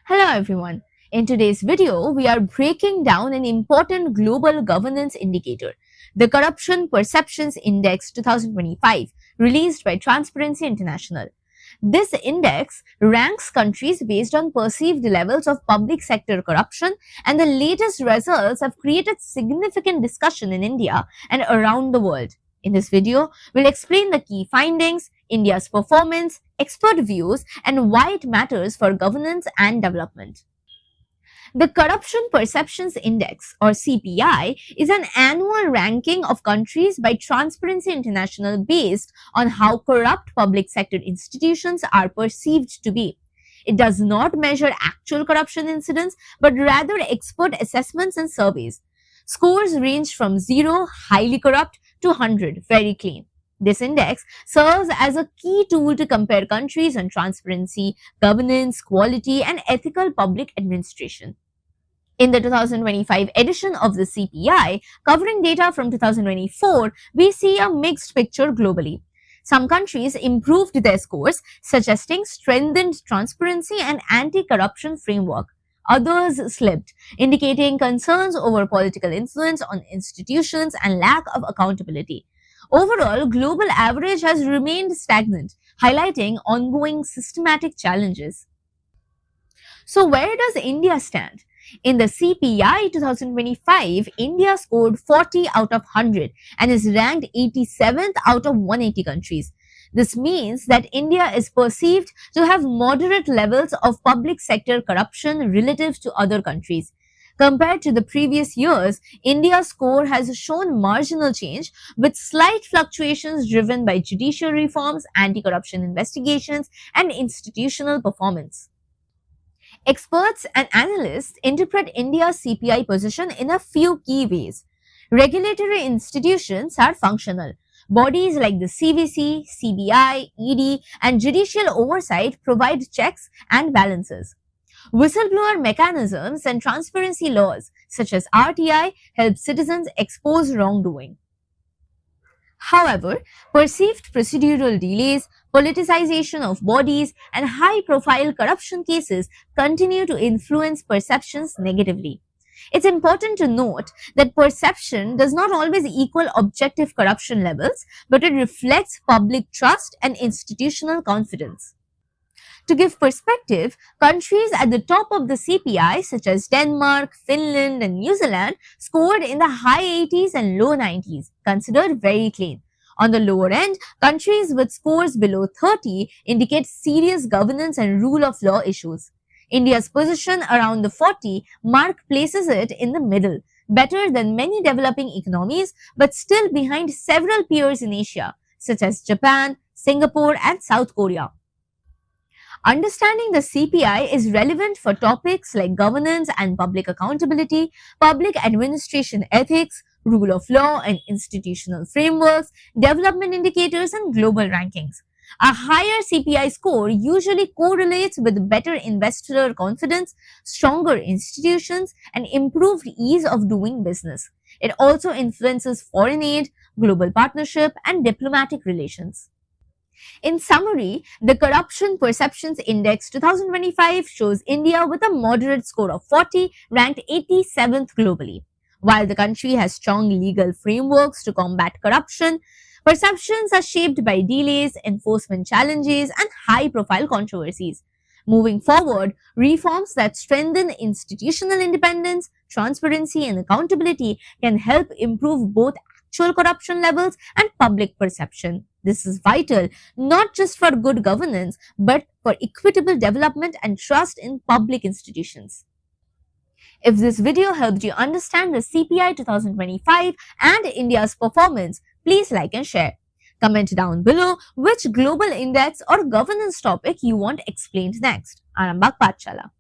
Hello everyone. In today's video, we are breaking down an important global governance indicator, the Corruption Perceptions Index 2025, released by Transparency International. This index ranks countries based on perceived levels of public sector corruption, and the latest results have created significant discussion in India and around the world. In this video, we'll explain the key findings, India's performance, expert views, and why it matters for governance and development. The Corruption Perceptions Index, or CPI, is an annual ranking of countries by Transparency International based on how corrupt public sector institutions are perceived to be. It does not measure actual corruption incidents, but rather expert assessments and surveys. Scores range from 0, highly corrupt, to 100, very clean. This index serves as a key tool to compare countries on transparency, governance, quality, and ethical public administration. In the 2025 edition of the CPI, covering data from 2024, we see a mixed picture globally. Some countries improved their scores, suggesting strengthened transparency and anti-corruption framework. Others slipped, indicating concerns over political influence on institutions and lack of accountability. Overall, global average has remained stagnant, highlighting ongoing systematic challenges. So where does India stand? In the CPI 2025, India scored 40 out of 100 and is ranked 87th out of 180 countries. This means that India is perceived to have moderate levels of public sector corruption relative to other countries. Compared to the previous years, India's score has shown marginal change, with slight fluctuations driven by judicial reforms, anti-corruption investigations, and institutional performance. Experts and analysts interpret India's CPI position in a few key ways. Regulatory institutions are functional. Bodies like the CVC, CBI, ED, and judicial oversight provide checks and balances. Whistleblower mechanisms and transparency laws, such as RTI, help citizens expose wrongdoing. However, perceived procedural delays, politicization of bodies, and high-profile corruption cases continue to influence perceptions negatively. It's important to note that perception does not always equal objective corruption levels, but it reflects public trust and institutional confidence. To give perspective, countries at the top of the CPI, such as Denmark, Finland, and New Zealand, scored in the high 80s and low 90s, considered very clean. On the lower end, countries with scores below 30 indicate serious governance and rule of law issues. India's position around the 40 mark places it in the middle, better than many developing economies, but still behind several peers in Asia, such as Japan, Singapore, and South Korea. Understanding the CPI is relevant for topics like governance and public accountability, public administration ethics, rule of law and institutional frameworks, development indicators, and global rankings. A higher CPI score usually correlates with better investor confidence, stronger institutions, and improved ease of doing business. It also influences foreign aid, global partnership, and diplomatic relations. In summary, the Corruption Perceptions Index 2025 shows India with a moderate score of 40, ranked 87th globally. While the country has strong legal frameworks to combat corruption, perceptions are shaped by delays, enforcement challenges, and high-profile controversies. Moving forward, reforms that strengthen institutional independence, transparency, and accountability can help improve both actual corruption levels and public perception. This is vital not just for good governance, but for equitable development and trust in public institutions. If this video helped you understand the CPI 2025 and India's performance, please like and share. Comment down below which global index or governance topic you want explained next. Arambagh Pathshala.